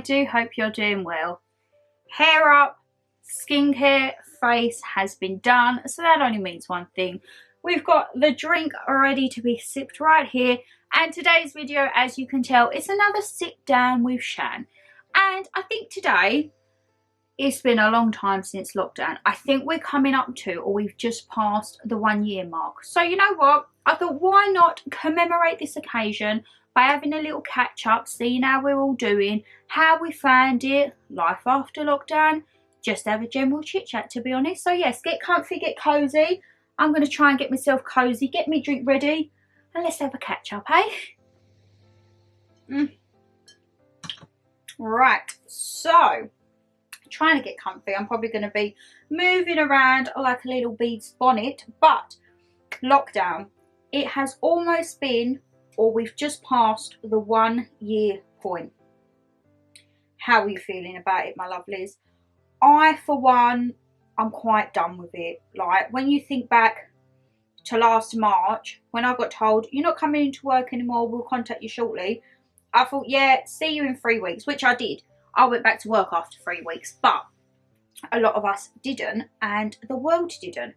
do hope you're doing well. Hair up, skincare, face has been done, so that only means one thing. We've got the drink ready to be sipped right here, and today's video, as you can tell, is another sit down with Shan. And I think today, it's been a long time since lockdown. I think we're coming up to, or we've just passed the 1 year mark. So you know what? I thought, why not commemorate this occasion by having a little catch up, seeing how we're all doing, how we found it, life after lockdown, just have a general chit chat, to be honest. So yes, get comfy, get cozy. I'm going to try and get myself cozy, get me drink ready, and let's have a catch up, eh? Right, so trying to get comfy. I'm probably going to be moving around like a little bead's bonnet, but lockdown, it has almost been, or we've just passed the 1 year point. How are you feeling about it, my lovelies? I, for one, I'm quite done with it. Like, when you think back to last March, when I got told, you're not coming into work anymore, we'll contact you shortly, I thought, yeah, see you in 3 weeks, which I did. I went back to work after 3 weeks, but a lot of us didn't, and the world didn't.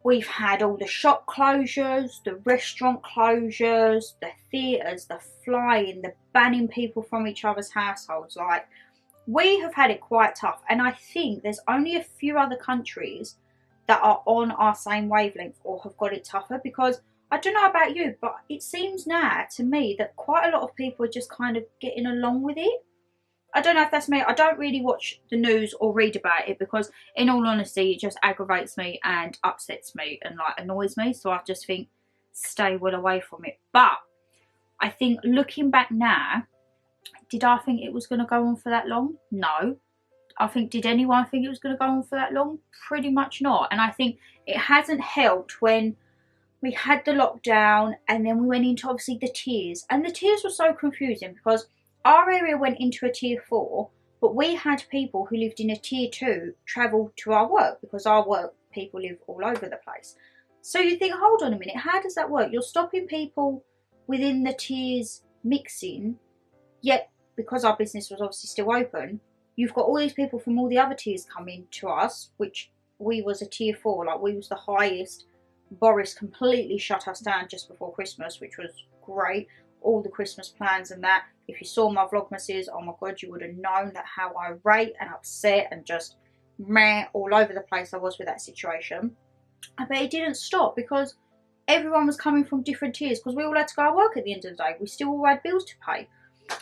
We've had all the shop closures, the restaurant closures, the theatres, the flying, the banning people from each other's households. Like, we have had it quite tough, and I think there's only a few other countries that are on our same wavelength or have got it tougher, because I don't know about you, but it seems now to me that quite a lot of people are just kind of getting along with it. I don't know if that's me. I don't really watch the news or read about it because, in all honesty, it just aggravates me and upsets me and like annoys me. So I just think, stay well away from it. But I think looking back now, did I think it was going to go on for that long? No. I think, did anyone think it was going to go on for that long? Pretty much not. And I think it hasn't helped when we had the lockdown and then we went into obviously the tiers. And the tiers were so confusing because our area went into a tier 4, but we had people who lived in a tier 2 travel to our work because our work people live all over the place. So you think, hold on a minute, how does that work? You're stopping people within the tiers mixing, yet because our business was obviously still open, you've got all these people from all the other tiers coming to us, which we was a tier 4, like we was the highest. Boris completely shut us down just before Christmas, which was great. All the Christmas plans and that. If you saw my vlogmases, oh my god, you would have known that how irate and upset and just meh all over the place I was with that situation. But it didn't stop because everyone was coming from different tiers because we all had to go to work at the end of the day. We still all had bills to pay.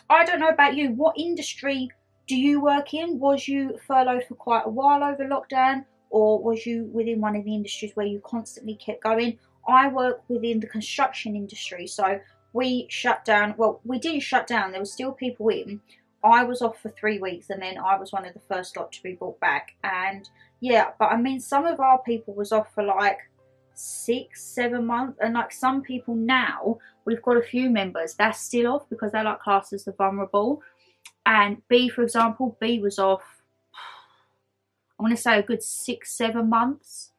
I don't know about you. What industry do you work in? Was you furloughed for quite a while over lockdown, or was you within one of the industries where you constantly kept going? I work within the construction industry, so we shut down. Well, we didn't shut down. There were still people in. I was off for 3 weeks, and then I was one of the first lot to be brought back. And yeah, but I mean, some of our people was off for like 6-7 months, and like some people now, we've got a few members that's still off because they're like classed as the vulnerable. And B, for example, B was off, I want to say a good 6-7 months.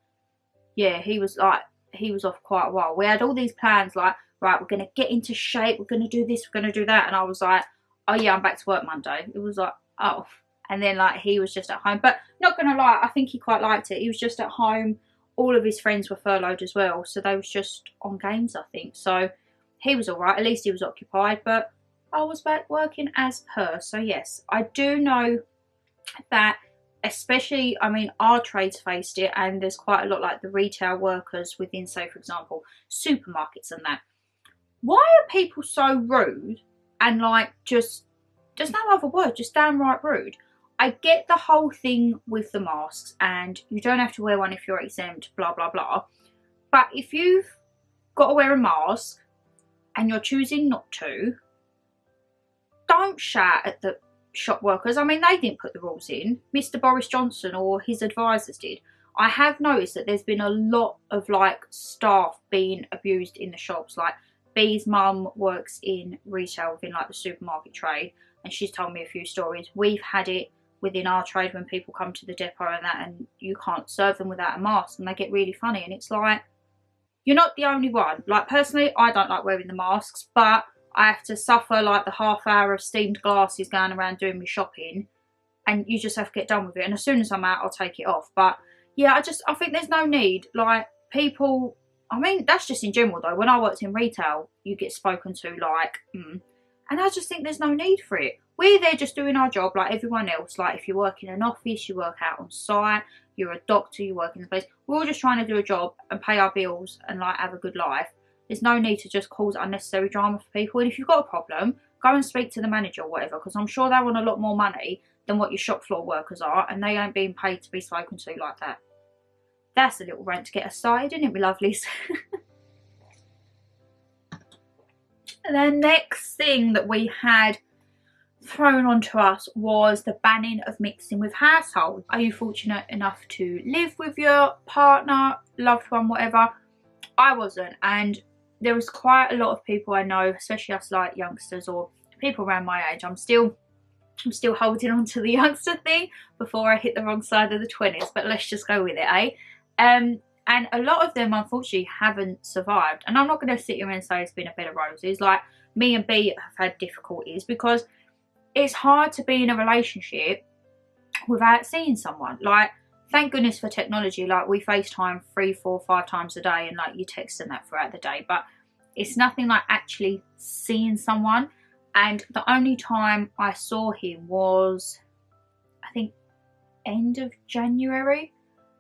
Yeah, he was off quite a while. We had all these plans like, right, we're going to get into shape, we're going to do this, we're going to do that. And I was like, oh yeah, I'm back to work Monday. It was like, oh. And then like he was just at home. But not going to lie, I think he quite liked it. He was just at home. All of his friends were furloughed as well. So they was just on games, I think. So he was all right. At least he was occupied. But I was back working as per. So yes, I do know that, especially, I mean, our trades faced it. And there's quite a lot like the retail workers within, say, for example, supermarkets and that. Why are people so rude and like just, there's no other word, just downright rude? I get the whole thing with the masks and you don't have to wear one if you're exempt, blah, blah, blah. But if you've got to wear a mask and you're choosing not to, don't shout at the shop workers. I mean, they didn't put the rules in. Mr. Boris Johnson or his advisors did. I have noticed that there's been a lot of like staff being abused in the shops. Like, B's mum works in retail within like the supermarket trade, and she's told me a few stories. We've had it within our trade when people come to the depot and that, and you can't serve them without a mask and they get really funny. And it's like, you're not the only one. Like, personally, I don't like wearing the masks, but I have to suffer like the half hour of steamed glasses going around doing my shopping, and you just have to get done with it. And as soon as I'm out, I'll take it off. But yeah, I think there's no need. Like, people, I mean, that's just in general though. When I worked in retail, you get spoken to like, and I just think there's no need for it. We're there just doing our job like everyone else. Like, if you work in an office, you work out on site, you're a doctor, you work in the place. We're all just trying to do a job and pay our bills and like have a good life. There's no need to just cause unnecessary drama for people. And if you've got a problem, go and speak to the manager or whatever, because I'm sure they want a lot more money than what your shop floor workers are, and they ain't being paid to be spoken to like that. That's a little rant to get us started, isn't it, my lovelies? The next thing that we had thrown onto us was the banning of mixing with households. Are you fortunate enough to live with your partner, loved one, whatever? I wasn't, and there was quite a lot of people I know, especially us like youngsters or people around my age. I'm still holding on to the youngster thing before I hit the wrong side of the 20s, but let's just go with it, eh? And a lot of them unfortunately haven't survived, and I'm not going to sit here and say it's been a bed of roses. Like, me and B have had difficulties because it's hard to be in a relationship without seeing someone. Like, thank goodness for technology. Like, we FaceTime 3, 4, 5 times a day, and like you text and that throughout the day, but it's nothing like actually seeing someone. And the only time I saw him was, I think, end of January.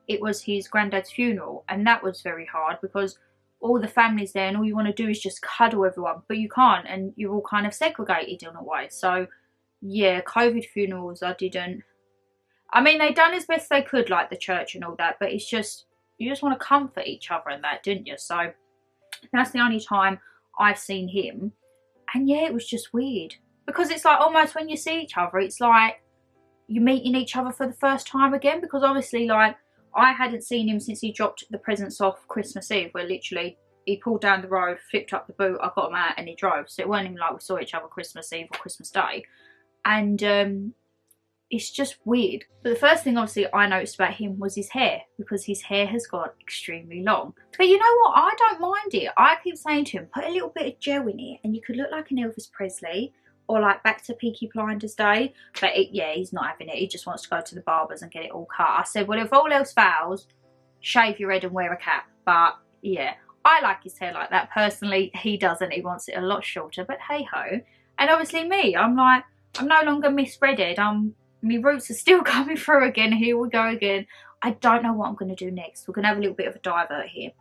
It was his granddad's funeral, and that was very hard because all the family's there and all you want to do is just cuddle everyone, but you can't, and you're all kind of segregated in a way. So yeah, COVID funerals, I mean, they done as best they could, like the church and all that, but it's just, you just want to comfort each other and that, didn't you? So that's the only time I've seen him. And yeah, it was just weird, because it's like almost when you see each other, it's like you're meeting each other for the first time again, because obviously, like, I hadn't seen him since he dropped the presents off Christmas Eve, where literally he pulled down the road, flipped up the boot, I got him out and he drove. So it wasn't even like we saw each other Christmas Eve or Christmas Day. And it's just weird. But the first thing obviously I noticed about him was his hair, because his hair has got extremely long. But you know what, I don't mind it. I keep saying to him, put a little bit of gel in it and you could look like an Elvis Presley, or like back to Peaky Blinders day. But yeah, he's not having it. He just wants to go to the barbers and get it all cut. I said, well, if all else fails, shave your head and wear a cap. But yeah, I like his hair like that. Personally, he doesn't. He wants it a lot shorter, but hey ho. And obviously me, I'm like, I'm no longer Miss Redhead. My roots are still coming through again. Here we go again. I don't know what I'm going to do next. We're going to have a little bit of a divert here.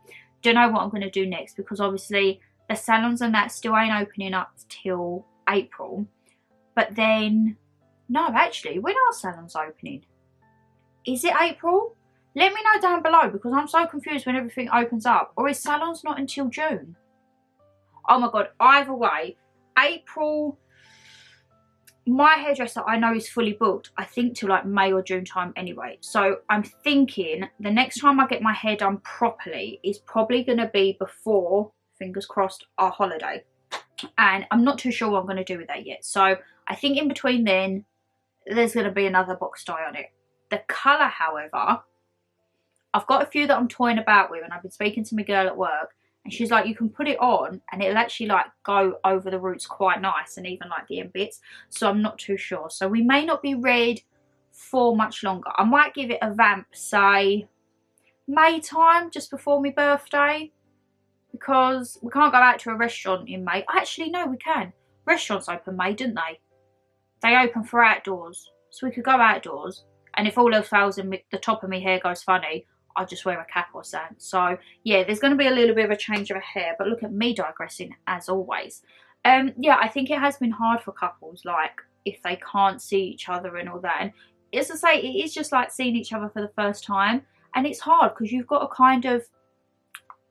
Don't know what I'm going to do next, because obviously the salons and that still ain't opening up till April. But then, no, actually, when are salons opening? Is it April? Let me know down below, because I'm so confused when everything opens up. Or is salons not until June? Oh my god, either way, April, my hairdresser I know is fully booked, I think till like May or June time anyway. So I'm thinking the next time I get my hair done properly is probably going to be before, fingers crossed, our holiday. And I'm not too sure what I'm going to do with that yet. So I think in between then, there's going to be another box dye on it. The colour, however, I've got a few that I'm toying about with, and I've been speaking to my girl at work, and she's like, you can put it on and it'll actually like go over the roots quite nice, and even like the end bits. So I'm not too sure. So we may not be red for much longer. I might give it a vamp, say May time, just before my birthday, because we can't go out to a restaurant in May. Actually, no, we can. Restaurants open May, didn't they? They open for outdoors, so we could go outdoors. And if all else fails and the top of my hair goes funny, I'll just wear a cap or something. So yeah, there's going to be a little bit of a change of hair, but look at me digressing as always. Yeah, I think it has been hard for couples, like if they can't see each other and all that. And as I say, it is just like seeing each other for the first time, and it's hard because you've got to kind of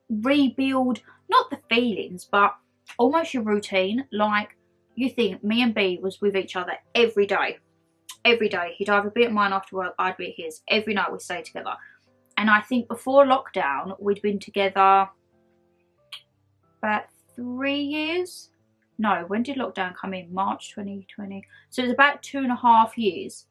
rebuild, not the feelings, but almost your routine. Like, you think me and B was with each other every day. Every day. He'd either be at mine after work, I'd be at his. Every night we stayed together. And I think before lockdown, we'd been together about 3 years. No, when did lockdown come in? March 2020. So it was about 2.5 years.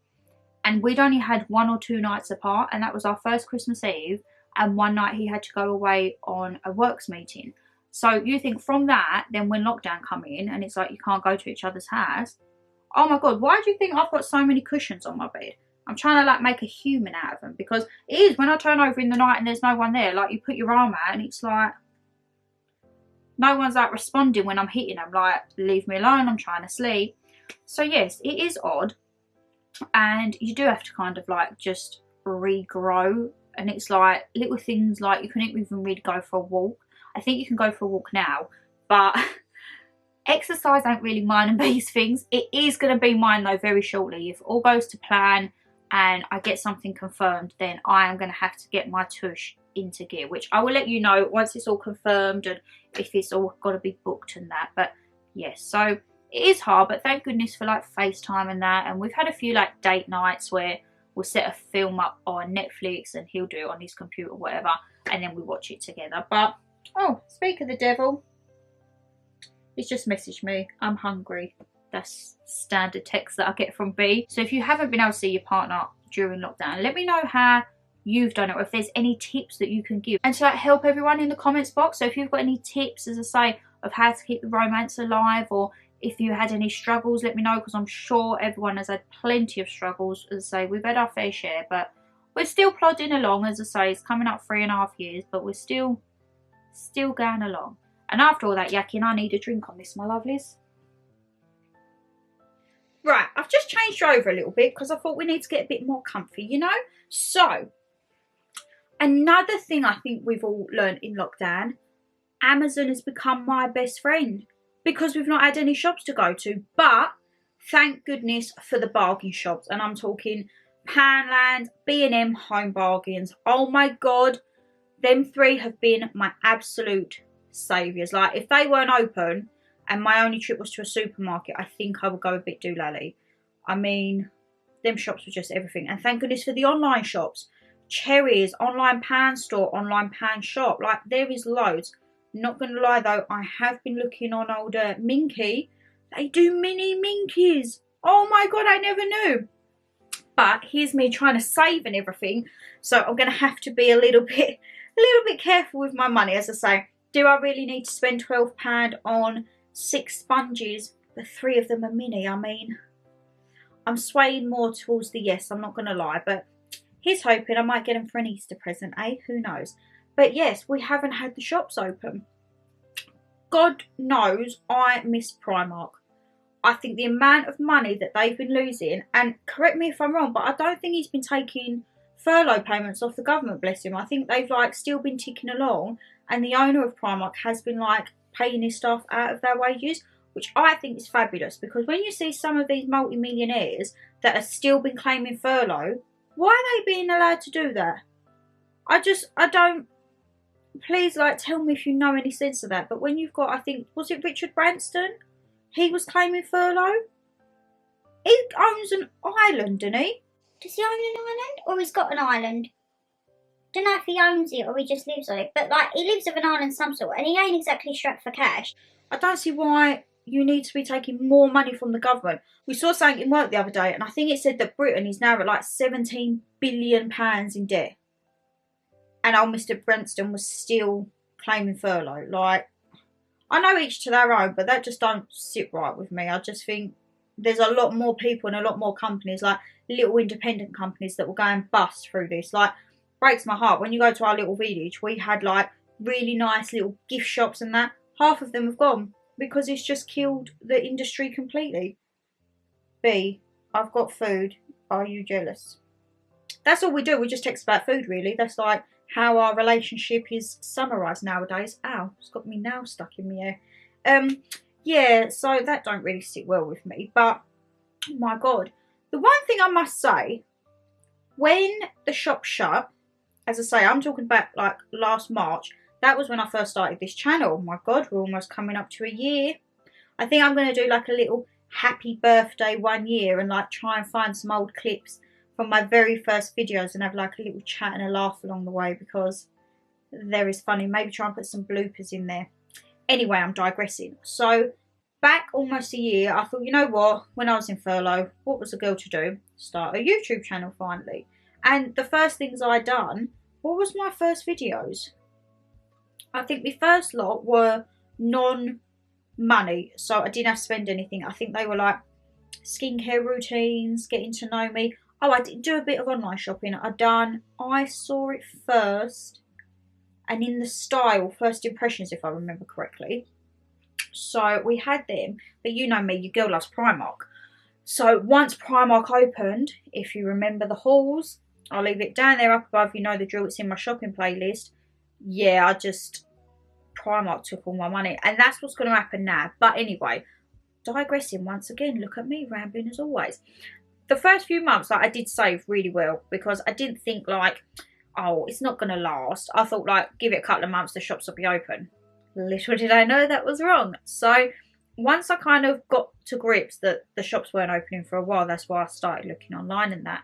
And we'd only had 1 or 2 nights apart. And that was our first Christmas Eve. And one night he had to go away on a works meeting. So you think from that, then when lockdown come in and it's like you can't go to each other's house, oh my god, why do you think I've got so many cushions on my bed? I'm trying to like make a human out of them, because it is, when I turn over in the night and there's no one there, like you put your arm out and it's like no one's like responding when I'm hitting them, like leave me alone, I'm trying to sleep. So yes, it is odd, and you do have to kind of like just regrow. And it's like little things like you couldn't even really go for a walk. I think you can go for a walk now, but exercise ain't really mine and B's things. It is going to be mine though very shortly. If all goes to plan and I get something confirmed, then I am going to have to get my tush into gear, which I will let you know once it's all confirmed and if it's all got to be booked and that. But yes, so it is hard, but thank goodness for like FaceTime and that. And we've had a few like date nights where we'll set a film up on Netflix and he'll do it on his computer or whatever, and then we watch it together. But oh, speak of the devil, he's just messaged me, I'm hungry. That's standard text that I get from B. So if you haven't been able to see your partner during lockdown, let me know how you've done it, or if there's any tips that you can give, and to like help everyone in the comments box. So if you've got any tips, as I say, of how to keep the romance alive, or if you had any struggles, let me know, because I'm sure everyone has had plenty of struggles. As I say, we've had our fair share, but we're still plodding along. As I say, it's coming up 3.5 years, but we're still going along. And after all that yakking, I need a drink on this, my lovelies. Right, I've just changed you over a little bit because I thought we need to get a bit more comfy, you know? So, another thing I think we've all learned in lockdown, Amazon has become my best friend, because we've not had any shops to go to. But thank goodness for the bargain shops. And I'm talking Poundland, B&M, Home Bargains. Oh my god, them three have been my absolute saviours. Like, if they weren't open and my only trip was to a supermarket, I think I would go a bit doolally. I mean, them shops were just everything. And thank goodness for the online shops. Cherries, online pound store, online pound shop. Like, there is loads. Not going to lie though, I have been looking on older Minky. They do mini Minkies. Oh my god, I never knew. But here's me trying to save and everything. So I'm going to have to be a little bit careful with my money. As I say, do I really need to spend £12 on 6 sponges? The 3 of them are mini. I mean, I'm swaying more towards the yes, I'm not going to lie. But here's hoping I might get them for an Easter present, eh? Who knows? But yes, we haven't had the shops open. God knows I miss Primark. I think the amount of money that they've been losing, and correct me if I'm wrong, but I don't think he's been taking furlough payments off the government, bless him. I think they've like still been ticking along, and the owner of Primark has been like paying his staff out of their wages, which I think is fabulous, because when you see some of these multi-millionaires that have still been claiming furlough, why are they being allowed to do that? I don't. Please, like, tell me if you know any sense of that. But when you've got, I think, was it Richard Branson? He was claiming furlough. He owns an island, doesn't he? Does he own an island? Or he's got an island? Don't know if he owns it or he just lives on it. But, like, he lives of an island some sort. And he ain't exactly strapped for cash. I don't see why you need to be taking more money from the government. We saw something in work the other day, and I think it said that Britain is now at, like, £17 billion in debt. And old Mr. Branston was still claiming furlough. Like, I know each to their own, but that just don't sit right with me. I just think there's a lot more people and a lot more companies, like little independent companies, that will go and bust through this. Like, breaks my heart. When you go to our little village, we had like really nice little gift shops and that. Half of them have gone because it's just killed the industry completely. B, I've got food. Are you jealous? That's all we do. We just text about food, really. That's like how our relationship is summarised nowadays. Ow, it's got me nail stuck in my ear. Yeah, so that don't really sit well with me. But, oh my God. The one thing I must say, when the shop shut, as I say, I'm talking about like last March. That was when I first started this channel. Oh my God, we're almost coming up to a year. I think I'm going to do like a little happy birthday 1 year and like try and find some old clips from my very first videos and have like a little chat and a laugh along the way, because there is funny. Maybe try and put some bloopers in there. Anyway, I'm digressing. So back almost a year, I thought, you know what, when I was in furlough, what was a girl to do? Start a YouTube channel finally. And the first things I'd done, what was my first videos? I think my first lot were non-money, so I didn't have to spend anything. I think they were like skincare routines, getting to know me. Oh, I did do a bit of online shopping. I saw it first, and in the style, first impressions, if I remember correctly. So we had them, but you know me, your girl loves Primark. So once Primark opened, if you remember the hauls, I'll leave it down there up above, you know the drill, it's in my shopping playlist. Yeah, Primark took all my money, and that's what's going to happen now. But anyway, digressing once again, look at me rambling as always. The first few months, like, I did save really well because I didn't think like, oh, it's not going to last. I thought like, give it a couple of months, the shops will be open. Little did I know that was wrong. So once I kind of got to grips that the shops weren't opening for a while, that's why I started looking online and that.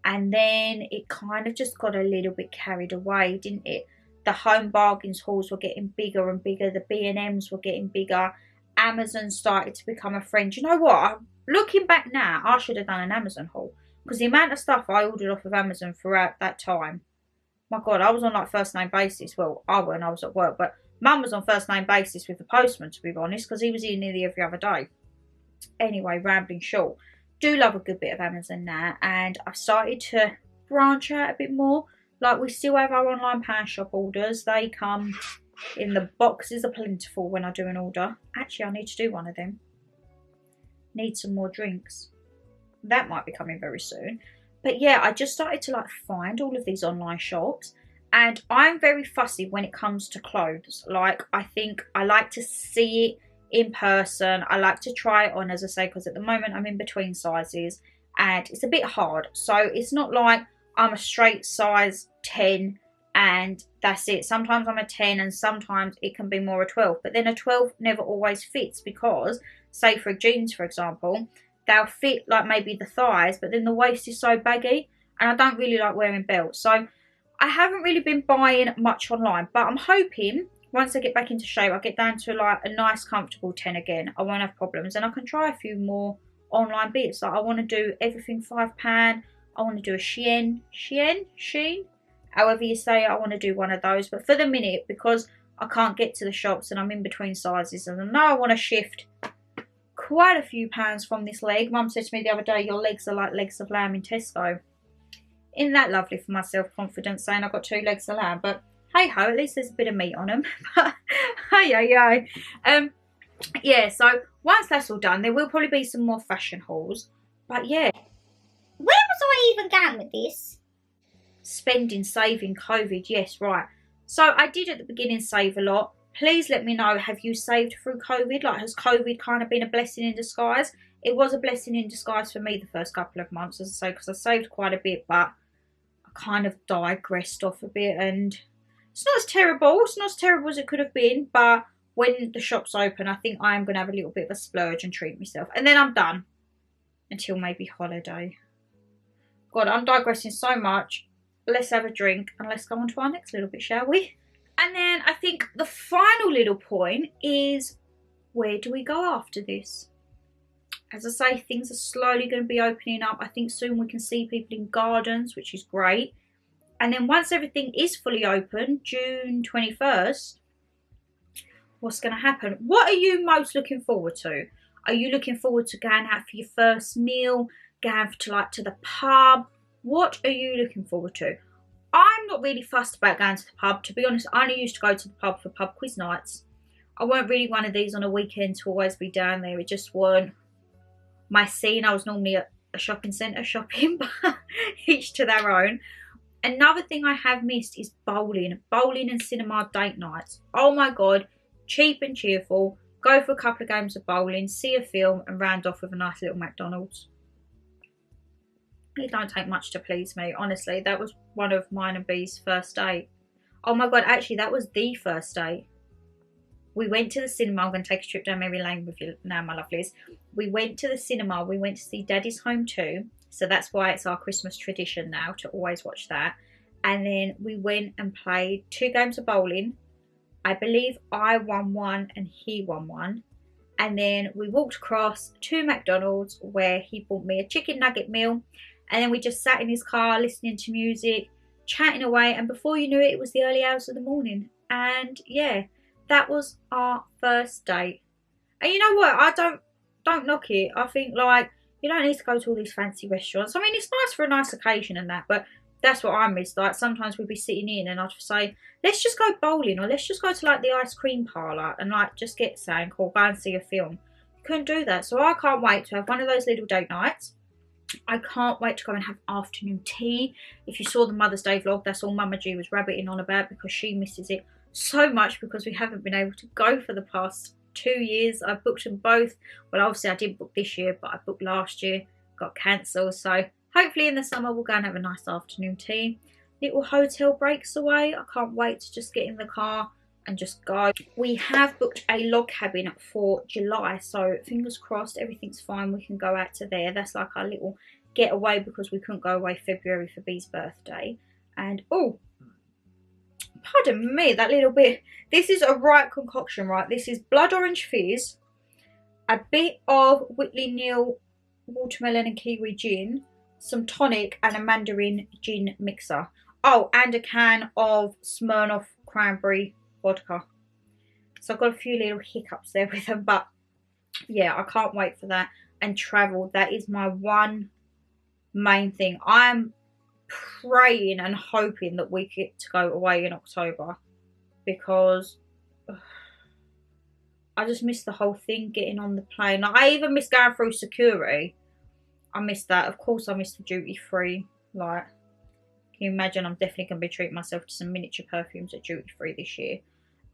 And then it kind of just got a little bit carried away, didn't it? The home bargains hauls were getting bigger and bigger. The B&Ms were getting bigger. Amazon started to become a friend. You know what? Looking back now, I should have done an Amazon haul. Because the amount of stuff I ordered off of Amazon throughout that time. My God, I was on like first name basis. Well, I wasn't, I was at work. But Mum was on first name basis with the postman, to be honest. Because he was here nearly every other day. Anyway, rambling short. Do love a good bit of Amazon now. And I've started to branch out a bit more. Like, we still have our online pan shop orders. They come in the boxes are plentiful when I do an order. Actually, I need to do one of them. Need some more drinks. That might be coming very soon. But yeah, I just started to like find all of these online shops. And I'm very fussy when it comes to clothes. Like, I think I like to see it in person. I like to try it on, as I say, because at the moment I'm in between sizes. And it's a bit hard. So it's not like I'm a straight size 10 and that's it. Sometimes I'm a 10 and sometimes it can be more a 12. But then a 12 never always fits because, say for jeans for example, they'll fit like maybe the thighs, but then the waist is so baggy and I don't really like wearing belts. So I haven't really been buying much online, but I'm hoping once I get back into shape, I'll get down to like a nice comfortable 10 again. I won't have problems and I can try a few more online bits. Like, I want to do everything £5. I want to do a Shein, however you say it, I want to do one of those. But for the minute, because I can't get to the shops and I'm in between sizes, and I know I want to shift quite a few pounds from this leg. Mum said to me the other day, your legs are like legs of lamb in Tesco. Isn't that lovely for my self-confidence, saying I've got 2 legs of lamb? But hey ho, at least there's a bit of meat on them. Yeah, so once that's all done, there will probably be some more fashion hauls. But yeah. Where was I even going with this? Spending, saving, COVID, yes, right. So I did at the beginning save a lot. Please let me know, have you saved through COVID? Like, has COVID kind of been a blessing in disguise? It was a blessing in disguise for me the first couple of months, as I say, because I saved quite a bit, but I kind of digressed off a bit, and it's not as terrible. It's not as terrible as it could have been, but when the shops open, I think I am going to have a little bit of a splurge and treat myself. And then I'm done. Until maybe holiday. God, I'm digressing so much. Let's have a drink and let's go on to our next little bit, shall we? And then I think the final little point is, where do we go after this? As I say, things are slowly going to be opening up. I think soon we can see people in gardens, which is great. And then once everything is fully open, June 21st, what's going to happen? What are you most looking forward to? Are you looking forward to going out for your first meal, going to the pub? What are you looking forward to? I'm not really fussed about going to the pub. To be honest, I only used to go to the pub for pub quiz nights. I weren't really one of these on a weekend to always be down there. It just weren't my scene. I was normally at a shopping centre shopping, but each to their own. Another thing I have missed is bowling. Bowling and cinema date nights. Oh my God, cheap and cheerful. Go for a couple of games of bowling, see a film and round off with a nice little McDonald's. It don't take much to please me, honestly. That was one of mine and B's first date. Oh my God, actually that was the first date. We went to the cinema. I'm going to take a trip down memory lane with you now, my lovelies. We went to the cinema. We went to see Daddy's Home 2. So that's why it's our Christmas tradition now to always watch that. And then we went and played 2 games of bowling. I believe I won 1 and he won 1. And then we walked across to McDonald's where he bought me a chicken nugget meal. And then we just sat in his car listening to music, chatting away. And before you knew it, it was the early hours of the morning. And yeah, that was our first date. And you know what, I don't knock it. I think like you don't need to go to all these fancy restaurants. I mean, it's nice for a nice occasion and that, but that's what I miss. Like sometimes we'd be sitting in and I'd say, let's just go bowling, or let's just go to like the ice cream parlour and like just get something or go and see a film. You couldn't do that. So I can't wait to have one of those little date nights. I can't wait to go and have afternoon tea. If you saw the Mother's Day vlog, that's all Mama G was rabbiting on about, because she misses it so much because we haven't been able to go for the past 2 years. I booked them both. Well, obviously I didn't book this year, but I booked last year, got cancelled. So hopefully in the summer we'll go and have a nice afternoon tea. Little hotel breaks away. I can't wait to just get in the car and just go. We have booked a log cabin for July, so fingers crossed everything's fine. We can go out to there. That's like our little getaway because we couldn't go away February for Bee's birthday. And oh, pardon me, that little bit. This is a right concoction, right? This is blood orange fizz, a bit of Whitley Neal watermelon and kiwi gin, some tonic, and a mandarin gin mixer. Oh, and a can of Smirnoff cranberry vodka. So I've got a few little hiccups there with them, but yeah, I can't wait for that. And travel, that is my one main thing. I'm praying and hoping that we get to go away in October, because I just miss the whole thing, getting on the plane. Like, I even miss going through security. I miss that. Of course I miss the duty free. Like, can you imagine? I'm definitely going to be treating myself to some miniature perfumes at duty free this year.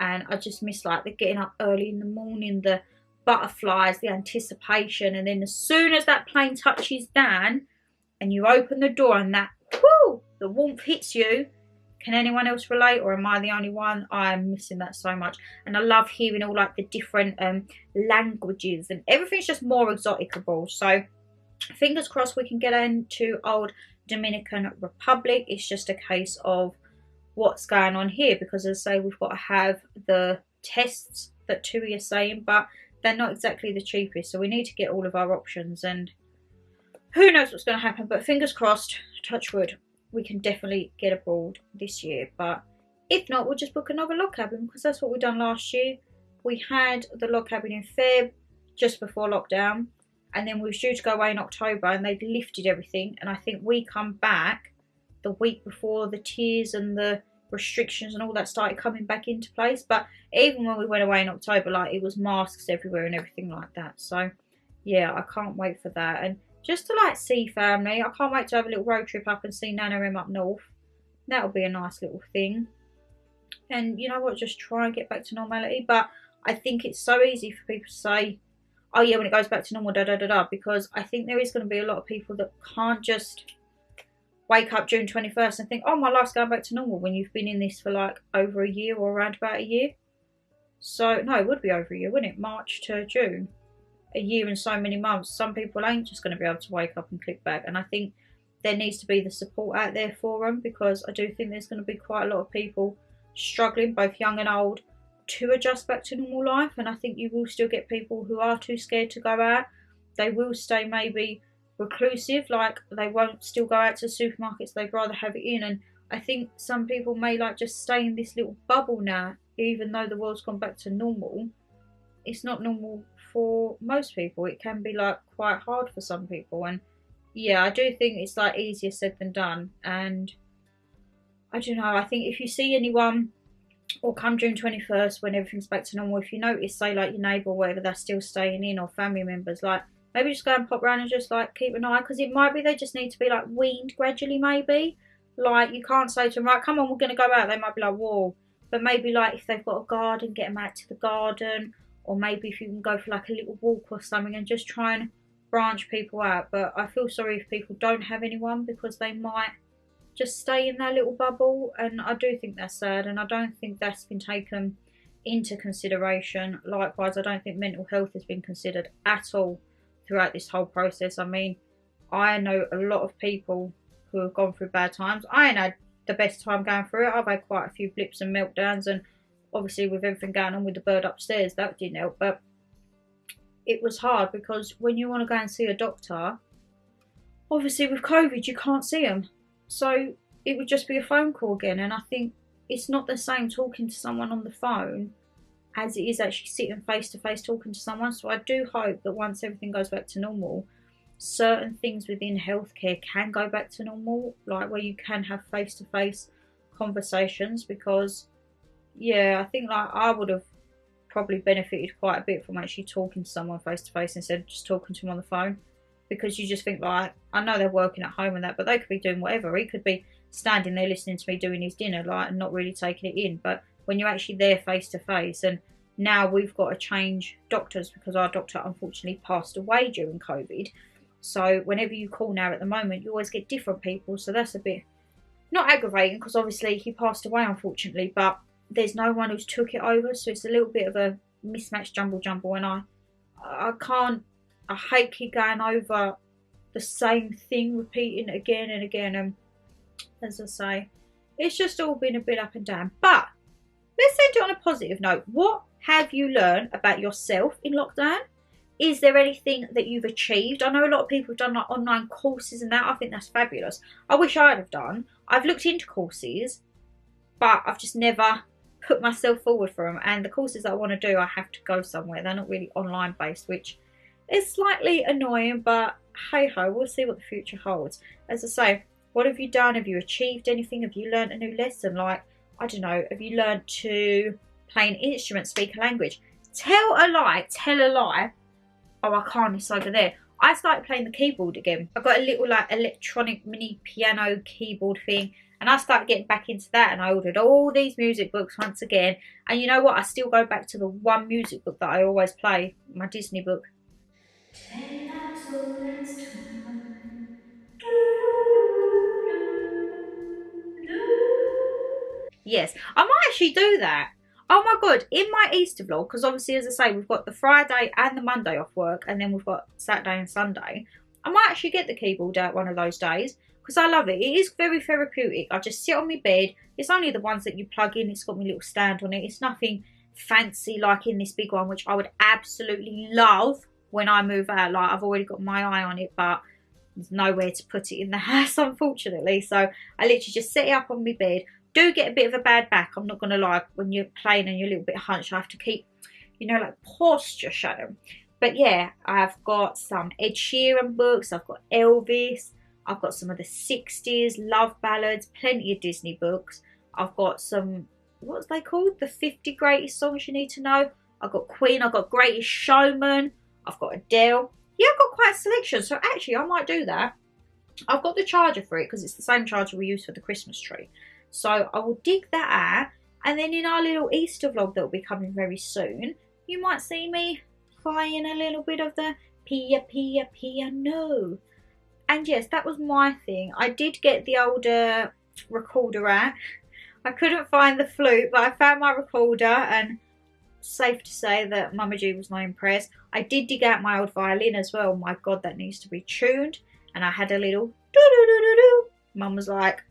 And I just miss like the getting up early in the morning, the butterflies, the anticipation, and then as soon as that plane touches down and you open the door and that whoo, the warmth hits you. Can anyone else relate, or am I the only one? I'm missing that so much. And I love hearing all like the different languages, and everything's just more exoticable. So fingers crossed we can get into old Dominican Republic. It's just a case of what's going on here, because as I say, we've got to have the tests that TUI are saying, but they're not exactly the cheapest, so we need to get all of our options, and who knows what's going to happen. But fingers crossed, touch wood, we can definitely get abroad this year. But if not, we'll just book another log cabin, because that's what we done last year. We had the log cabin in Feb, just before lockdown, and then we were due to go away in October, and they'd lifted everything, and I think we come back the week before the tiers and the restrictions and all that started coming back into place. But even when we went away in October, like, it was masks everywhere and everything like that. So yeah, I can't wait for that. And just to like see family, I can't wait to have a little road trip up and see Nana M up north. That'll be a nice little thing. And you know what, just try and get back to normality. But I think it's so easy for people to say, oh yeah, when it goes back to normal, da da da da, because I think there is going to be a lot of people that can't just wake up June 21st and think, oh, my life's going back to normal, when you've been in this for like over a year or around about a year. So no, it would be over a year, wouldn't it? March to June, a year and so many months. Some people ain't just going to be able to wake up and click back, and I think there needs to be the support out there for them, because I do think there's going to be quite a lot of people struggling, both young and old, to adjust back to normal life. And I think you will still get people who are too scared to go out. They will stay maybe reclusive, like they won't still go out to supermarkets, they'd rather have it in. And I think some people may like just stay in this little bubble now, even though the world's gone back to normal. It's not normal for most people. It can be like quite hard for some people. And yeah, I do think it's like easier said than done. And I don't know, I think if you see anyone, or come June 21st when everything's back to normal, if you notice, say like your neighbour or whatever, they're still staying in, or family members, like maybe just go and pop around and just like keep an eye, because it might be they just need to be like weaned gradually maybe. Like you can't say to them, right, come on, we're going to go out. They might be like, whoa. But maybe like if they've got a garden, get them out to the garden, or maybe if you can go for like a little walk or something, and just try and branch people out. But I feel sorry if people don't have anyone, because they might just stay in their little bubble, and I do think that's sad, and I don't think that's been taken into consideration. Likewise, I don't think mental health has been considered at all throughout this whole process. I mean, I know a lot of people who have gone through bad times. I ain't had the best time going through it. I've had quite a few blips and meltdowns, and obviously with everything going on with the bird upstairs, that didn't help. But it was hard, because when you want to go and see a doctor, obviously with COVID you can't see them, so it would just be a phone call again. And I think it's not the same talking to someone on the phone as it is actually sitting face to face talking to someone. So I do hope that once everything goes back to normal, certain things within healthcare can go back to normal, like where you can have face to face conversations, because yeah, I think like I would have probably benefited quite a bit from actually talking to someone face to face instead of just talking to them on the phone, because you just think like, I know they're working at home and that, but they could be doing whatever. He could be standing there listening to me doing his dinner, like, and not really taking it in. But when you're actually there face to face, and now we've got to change doctors because our doctor unfortunately passed away during COVID. So whenever you call now at the moment, you always get different people. So that's a bit, not aggravating, because obviously he passed away unfortunately, but there's no one who's took it over. So it's a little bit of a mismatched jumble, and I can't, I hate keep going over the same thing, repeating again and again. And as I say, it's just all been a bit up and down. But let's end it on a positive note. What have you learned about yourself in lockdown? Is there anything that you've achieved? I know a lot of people have done like online courses and that. I think that's fabulous. I wish I'd have done. I've looked into courses, but I've just never put myself forward for them. And the courses that I want to do, I have to go somewhere. They're not really online based, which is slightly annoying, but hey ho, we'll see what the future holds. As I say, what have you done? Have you achieved anything? Have you learned a new lesson? Like, I don't know, have you learned to play an instrument, speak a language? Tell a lie. Oh, I can't, it's over there. I started playing the keyboard again. I've got a little like electronic mini piano keyboard thing, and I started getting back into that, and I ordered all these music books once again. And you know what? I still go back to the one music book that I always play, my Disney book. 10,000 less time. Yes, I might actually do that. Oh my god, in my Easter vlog, because obviously as I say, we've got the Friday and the Monday off work, and then we've got Saturday and Sunday. I might actually get the keyboard out one of those days, because I love it. It is very therapeutic. I just sit on my bed. It's only the ones that you plug in. It's got my little stand on it. It's nothing fancy like in this big one, which I would absolutely love when I move out. Like, I've already got my eye on it, but there's nowhere to put it in the house, unfortunately. So I literally just set it up on my bed. Do get a bit of a bad back, I'm not going to lie. When you're playing and you're a little bit hunched, I have to keep, you know, like posture, Shannon. But yeah, I've got some Ed Sheeran books, I've got Elvis, I've got some of the 60s, love ballads, plenty of Disney books. I've got some, what's they called? The 50 greatest songs you need to know. I've got Queen, I've got Greatest Showman, I've got Adele. Yeah, I've got quite a selection, so actually I might do that. I've got the charger for it, because it's the same charger we use for the Christmas tree. So I will dig that out, and then in our little Easter vlog that will be coming very soon, you might see me playing a little bit of the piano. And yes, that was my thing. I did get the older recorder out. I couldn't find the flute, but I found my recorder, and safe to say that Mama G was not impressed. I did dig out my old violin as well. My god, that needs to be tuned. And I had a little do-do-do-do-do. Mum was like,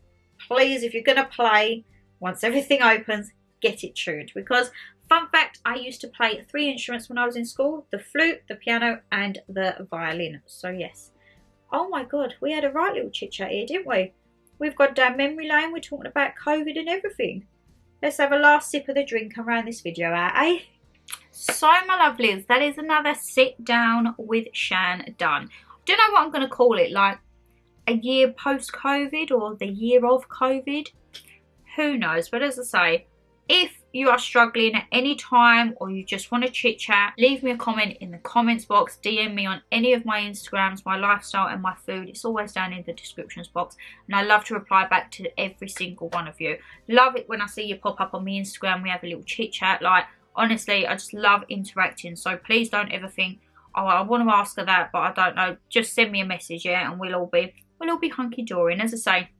please, if you're going to play, once everything opens, get it tuned. Because, fun fact, I used to play 3 instruments when I was in school. The flute, the piano, and the violin. So, yes. Oh my god, we had a right little chit-chat here, didn't we? We've gone down memory lane. We're talking about COVID and everything. Let's have a last sip of the drink and round this video out, eh? So, my lovelies, that is another sit down with Shan done. I don't know what I'm going to call it, like a year post-COVID or the year of COVID. Who knows? But as I say, if you are struggling at any time or you just want to chit chat, leave me a comment in the comments box. DM me on any of my Instagrams, my lifestyle and my food. It's always down in the descriptions box. And I love to reply back to every single one of you. Love it when I see you pop up on my Instagram. We have a little chit chat. Like, honestly, I just love interacting. So please don't ever think, oh, I want to ask her that, but I don't know. Just send me a message, yeah, and we'll all be hunky-dory. And as I say,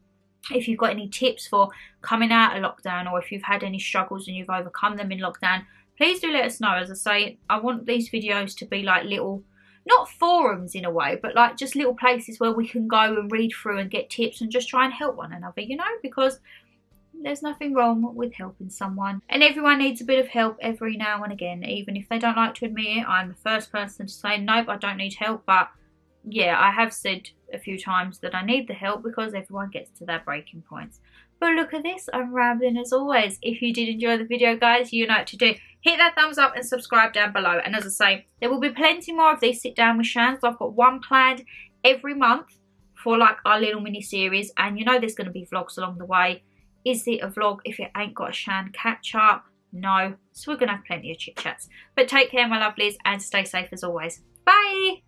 if you've got any tips for coming out of lockdown, or if you've had any struggles and you've overcome them in lockdown, please do let us know. As I say, I want these videos to be like little, not forums in a way, but like just little places where we can go and read through and get tips and just try and help one another, you know, because there's nothing wrong with helping someone. And everyone needs a bit of help every now and again. Even if they don't like to admit it, I'm the first person to say, nope, I don't need help. But yeah, I have said a few times that I need the help because everyone gets to their breaking points. But look at this, I'm rambling as always. If you did enjoy the video, guys, you know what to do. Hit that thumbs up and subscribe down below. And as I say, there will be plenty more of these sit down with Shans. I've got one planned every month for like our little mini series. And you know there's going to be vlogs along the way. Is it a vlog if it ain't got a Shan catch up? No. So we're going to have plenty of chit chats. But take care, my lovelies, and stay safe as always. Bye!